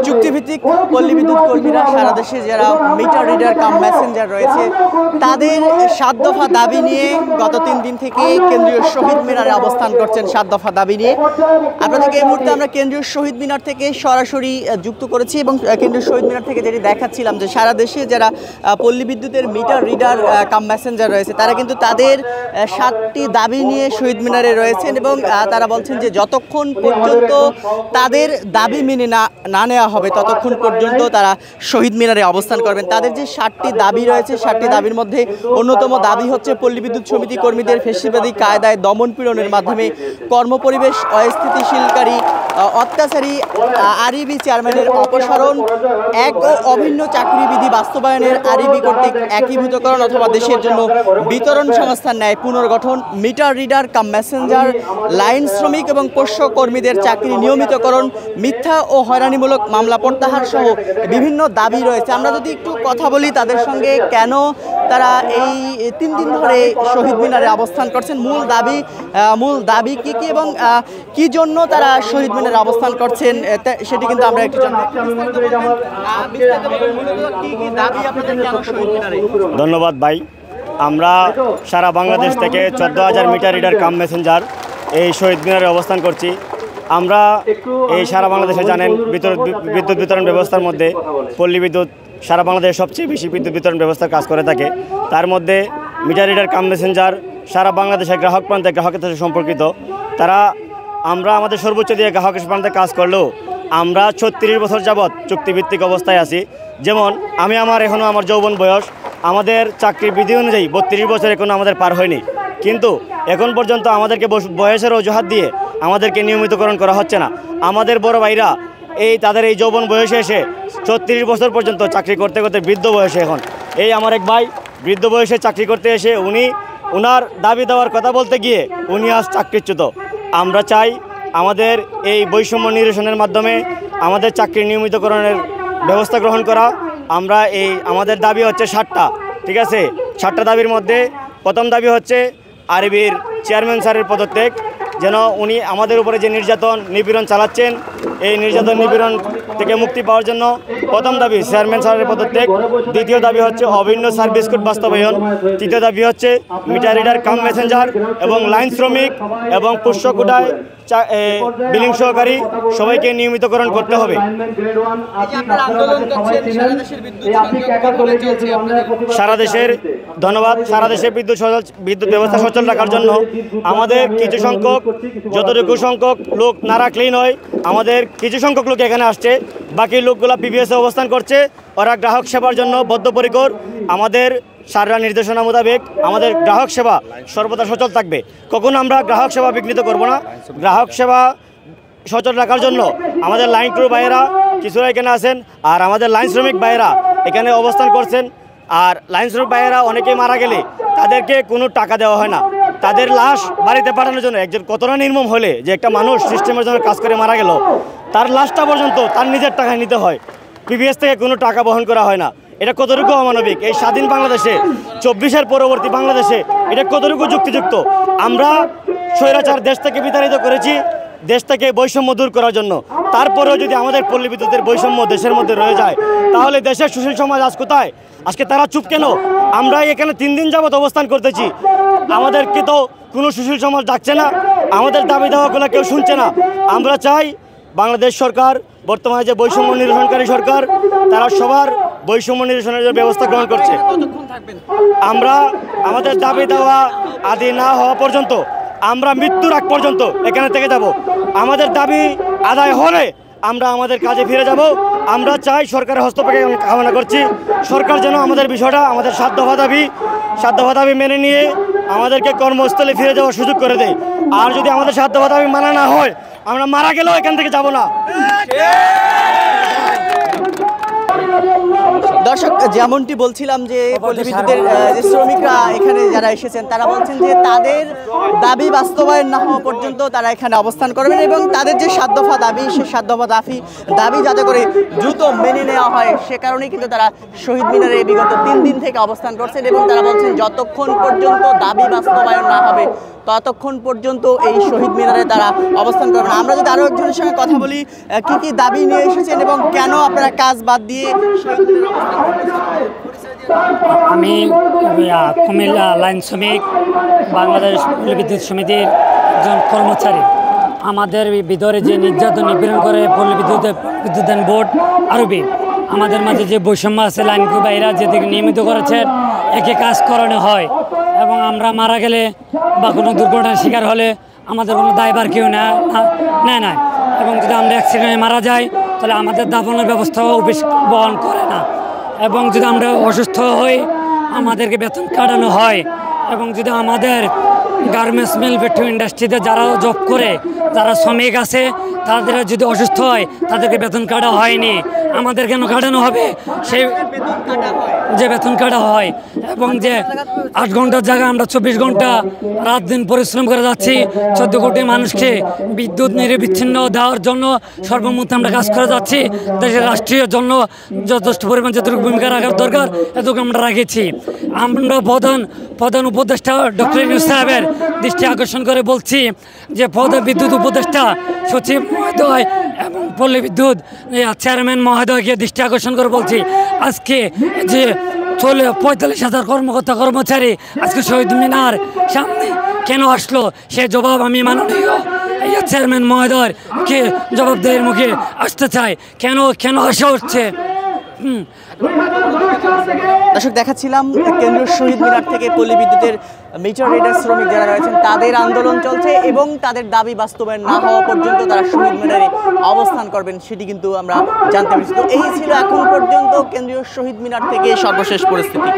চুক্তিভিত্তিক পল্লী বিদ্যুৎ কর্মীরা সারা দেশে যারা মিটার রিডার কাম মেসেঞ্জার রয়েছে তাদের 7 দফা দাবি নিয়ে গত 3 দিন থেকে কেন্দ্রীয় শহীদ মিনারে অবস্থান করছেন। 7 দফা দাবি নিয়ে আপনাদেরকে এই মুহূর্তে আমরা কেন্দ্রীয় শহীদ মিনার থেকে সরাসরি যুক্ত করেছি এবং কেন্দ্রীয় শহীদ মিনার থেকে যেটি দেখাচ্ছিলাম যে সারা দেশে যারা পল্লী বিদ্যুতের মিটার রিডার কাম মেসেঞ্জার রয়েছে তারা কিন্তু তাদের 7টি দাবি নিয়ে শহীদ মিনারে রয়েছেন এবং তারা বলছেন যে যতক্ষণ পর্যন্ত তাদের দাবি মেনে না নেওয়া হবে ততক্ষণ পর্যন্ত তারা শহীদ মিনারে অবস্থান করবেন। তাদের যে 7টি দাবি রয়েছে 7টি দাবির মধ্যে অন্যতম দাবি হচ্ছে পল্লী বিদ্যুৎ সমিতি কর্মীদের ফ্যাসিবাদী কায়দায় দমন পীড়নের মাধ্যমে কর্মপরিবেশ অস্থিতিশীলকারী অত্যাচারী আরইবি চেয়ারম্যানের অপসারণ, এক ও অভিন্ন চাকরিবিধি বাস্তবায়নের আরইবি কর্তৃক একীভূতকরণ অথবা দেশের জন্য বিতরণ সংস্থার ন্যায় পুনর্গঠন, meter reader cum Messenger line শ্রমিক এবং পোষ্য কর্মীদের চাকরি নিয়মিতকরণ, মিথ্যা ও হয়রানিমূলক মামলা প্রত্যাহার সহ বিভিন্ন দাবি রয়েছে। আমরা যদি একটু কথা বলি তাদের সঙ্গে কেন তারা এই 3 দিন ধরে শহীদ মিনারে অবস্থান করছেন, মূল দাবি কি কি এবং কি জন্য তারা শহীদ মিনারে অবস্থান করছেন সেটি কিন্তু আমরা একটু ধন্যবাদ ভাই। আমরা সারা বাংলাদেশ থেকে 14,000 মিটার রিডার কাম মেসেঞ্জার এই শহীদ মিনারে অবস্থান করছি। আমরা এই সারা বাংলাদেশে জানেন বিদ্যুৎ বিতরণ ব্যবস্থার মধ্যে পল্লী বিদ্যুৎ সারা বাংলাদেশে সবচেয়ে বেশি বিদ্যুৎ বিতরণ ব্যবস্থার কাজ করে থাকে। তার মধ্যে মিটার রিডার কাম মেসেঞ্জার সারা বাংলাদেশের গ্রাহক প্রান্তে গ্রাহকের সাথে সম্পর্কিত। আমরা আমাদের সর্বোচ্চ দিয়ে গ্রাহকের প্রান্তে কাজ করলেও আমরা 36 বছর যাবৎ চুক্তিভিত্তিক অবস্থায় আছি। যেমন এখনও আমার যৌবন বয়স, আমাদের চাকরির বিধি অনুযায়ী 32 বছর এখনও আমাদের পার হয়নি, কিন্তু এখন পর্যন্ত আমাদেরকে বয়সের অজুহাত দিয়ে আমাদেরকে নিয়মিতকরণ করা হচ্ছে না। আমাদের বড় ভাইরা তাদের এই যৌবন বয়সে এসে 36 বছর পর্যন্ত চাকরি করতে করতে বৃদ্ধ বয়সে এখন আমার এক ভাই বৃদ্ধ বয়সে চাকরি করতে এসে উনার দাবি দেওয়ার কথা বলতে গিয়ে উনি আজ চাকরিচ্যুত। আমরা চাই আমাদের এই বৈষম্য নিরসনের মাধ্যমে আমাদের চাকরি নিয়মিতকরণের ব্যবস্থা গ্রহণ করা। আমাদের দাবি হচ্ছে 7টা, ঠিক আছে। 7টা দাবির মধ্যে প্রথম দাবি হচ্ছে আরইবির চেয়ারম্যান স্যারের পদত্যাগ, যেন উনি আমাদের উপরে যে নিপীড়ন চালাচ্ছেন এই নিপীড়ন থেকে মুক্তি পাওয়ার জন্য প্রথম দাবি চেয়ারম্যান স্যারের পদত্যাগ। দ্বিতীয় দাবি হচ্ছে অভিন্ন সার্ভিস কোড বাস্তবায়ন। তৃতীয় দাবি হচ্ছে মিটার রিডার কাম মেসেঞ্জার এবং লাইন শ্রমিক এবং পোষ্য কোটায় বিলিং সহকারী সবাইকে নিয়মিতকরণ করতে হবে। সারা দেশের বিদ্যুৎ ব্যবস্থা সচল রাখার জন্য আমাদের কিছু সংখ্যক যতটুকু সংখ্যক লোক না রাখলেই নয়, আমাদের কিছু সংখ্যক লোক এখানে আসছে, বাকি লোকগুলা পিবিএসে অবস্থান করছে। ওরা গ্রাহক সেবার জন্য বদ্ধপরিকর। আমাদের সারা নির্দেশনা মোতাবেক আমাদের গ্রাহক সেবা সর্বদা সচল থাকবে। কখনো আমরা গ্রাহক সেবা বিঘ্নিত করব না। গ্রাহক সেবা সচল রাখার জন্য আমাদের লাইন ক্রু ভাইয়েরা কিছুরা এখানে আছেন, আর আমাদের লাইন শ্রমিক ভাইয়েরা এখানে অবস্থান করছেন। আর লাইন শ্রমিক ভাইয়েরা অনেকেই মারা গেলে তাদেরকে কোনো টাকা দেওয়া হয় না। তাদের লাশ বাড়িতে পাঠানোর জন্য একজন কতটা নির্মম হলে যে একটা মানুষ সিস্টেমের জন্য কাজ করে মারা গেল, তার লাশটা পর্যন্ত তার নিজের টাকায় নিতে হয়, পিবিএস থেকে কোনো টাকা বহন করা হয় না। এটা কতটুকু অমানবিক? এই স্বাধীন বাংলাদেশে 24-এর পরবর্তী বাংলাদেশে এটা কতটুকু যুক্তিযুক্ত? আমরা স্বৈরাচার দেশ থেকে বিতাড়িত করেছি দেশ থেকে বৈষম্য দূর করার জন্য। তারপরেও যদি আমাদের পল্লী বিদ্যুতের বৈষম্য দেশের মধ্যে রয়ে যায় তাহলে দেশের সুশীল সমাজ আজ কোথায়? আজকে তারা চুপ কেন? আমরা এখানে 3 দিন যাবৎ অবস্থান করতেছি, আমাদেরকে তো কোনো সুশীল সমাজ ডাকছে না, আমাদের দাবি দেওয়াগুলো কেউ শুনছে না। আমরা চাই বাংলাদেশ সরকার, বর্তমানে যে বৈষম্য নিরসনকারী সরকার, তারা সবার বৈষম্য নিরসনের ব্যবস্থা গ্রহণ করছে। আমরা আমাদের দাবি দেওয়া আদি না হওয়া পর্যন্ত, আমরা মৃত্যুর আগ পর্যন্ত এখানে থেকে যাব। আমাদের দাবি আদায় হলে আমরা আমাদের কাজে ফিরে যাব। আমরা চাই সরকারের হস্তক্ষেপ কামনা করছি, সরকার যেন আমাদের বিষয়টা, আমাদের 7 দফা দাবি মেনে নিয়ে আমাদেরকে কর্মস্থলে ফিরে যাওয়ার সুযোগ করে দেয়। আর যদি আমাদের 7 দফা দাবি মানা না হয়, আমরা মারা গেলেও এখান থেকে যাব না। দর্শক, যেমনটি বলছিলাম যে পল্লী বিদ্যুতের যে শ্রমিকরা এখানে যারা এসেছেন তারা বলছেন যে তাদের দাবি বাস্তবায়ন না হওয়া পর্যন্ত তারা এখানে অবস্থান করবেন এবং তাদের যে 7 দফা দাবি, সেই 7 দফা দাবি যাতে করে দ্রুত মেনে নেওয়া হয় সে কারণেই কিন্তু তারা শহীদ মিনারে বিগত 3 দিন থেকে অবস্থান করছেন এবং তারা বলছেন যতক্ষণ পর্যন্ত দাবি বাস্তবায়ন না হবে ততক্ষণ পর্যন্ত এই শহীদ মিনারে তারা অবস্থান করবেন। আমরা যদি আরও একজনের সঙ্গে কথা বলি, কি কি দাবি নিয়ে এসেছেন এবং কেন আপনারা কাজ বাদ দিয়ে শহীদ মিনারে অবস্থান করছেন? আমি কুমিল্লা লাইন শ্রমিক, বাংলাদেশ পল্লী সমিতির একজন কর্মচারী। আমাদের ভিতরে যে নির্যাতন নিপীড়ন করে পল্লী বিদ্যুৎ বোর্ড আরবি, আমাদের মাঝে যে বৈষম্য আছে, লাইন বাইরা যেদিকে নিয়মিত করেছেন, একে কাজ করানো হয় এবং আমরা মারা গেলে বা কোনো দুর্ঘটনার শিকার হলে আমাদের কোনো দায়ভার কেউ নেয় না, এবং যদি আমরা অ্যাক্সিডেন্টে মারা যাই তাহলে আমাদের দাফনের ব্যবস্থাও অফিস বহন করে না, এবং যদি আমরা অসুস্থ হই আমাদেরকে বেতন কাটানো হয়, এবং যদি আমাদের গার্মেন্টস মিল ফ্যাক্টরি ইন্ডাস্ট্রিতে যারা জব করে, যারা শ্রমিক আছে, তাদের যদি অসুস্থ হয় তাদেরকে বেতন কাটা হয়নি, আমাদের কেন কাটানো হবে? সেই যে বেতন কাটা হয়, এবং যে 8 ঘন্টার জায়গায় আমরা 24 ঘন্টা রাত দিন পরিশ্রম করে যাচ্ছি 14 কোটি মানুষকে বিদ্যুৎ নিরবিচ্ছিন্ন দেওয়ার জন্য সর্বমোট আমরা কাজ করে যাচ্ছি। দেশের রাষ্ট্রীয় জন্য যথেষ্ট পরিমাণ যতটুকু ভূমিকা রাখার দরকার এতটুকু আমরা রাখেছি। আমরা প্রধান উপদেষ্টা ডক্টর ইউনূস সাহেবের দৃষ্টি আকর্ষণ করে বলছি যে বিদ্যুৎ উপদেষ্টা সচিব মহোদয় এবং পল্লী বিদ্যুৎ চেয়ারম্যান মহোদয়কে দৃষ্টি আকর্ষণ করে বলছি, আজকে যে 45,000 কর্মকর্তা কর্মচারী আজকে শহীদ মিনার সামনে কেন আসলো, সে জবাব আমি মাননীয় চেয়ারম্যান মহোদয়কে জবাবদেহির মুখে আসতে চাই। কেন আসা হচ্ছে? দর্শক, দেখাচ্ছিলাম কেন্দ্রীয় শহীদ মিনার থেকে পল্লী বিদ্যুতের মিটার রিডার শ্রমিক যারা রয়েছেন তাদের আন্দোলন চলছে এবং তাদের দাবি বাস্তবায়ন না হওয়া পর্যন্ত তারা শহীদ মিনারে অবস্থান করবেন, সেটি কিন্তু আমরা জানতে পেরেছি। তো এই ছিল এখন পর্যন্ত কেন্দ্রীয় শহীদ মিনার থেকে সর্বশেষ পরিস্থিতি।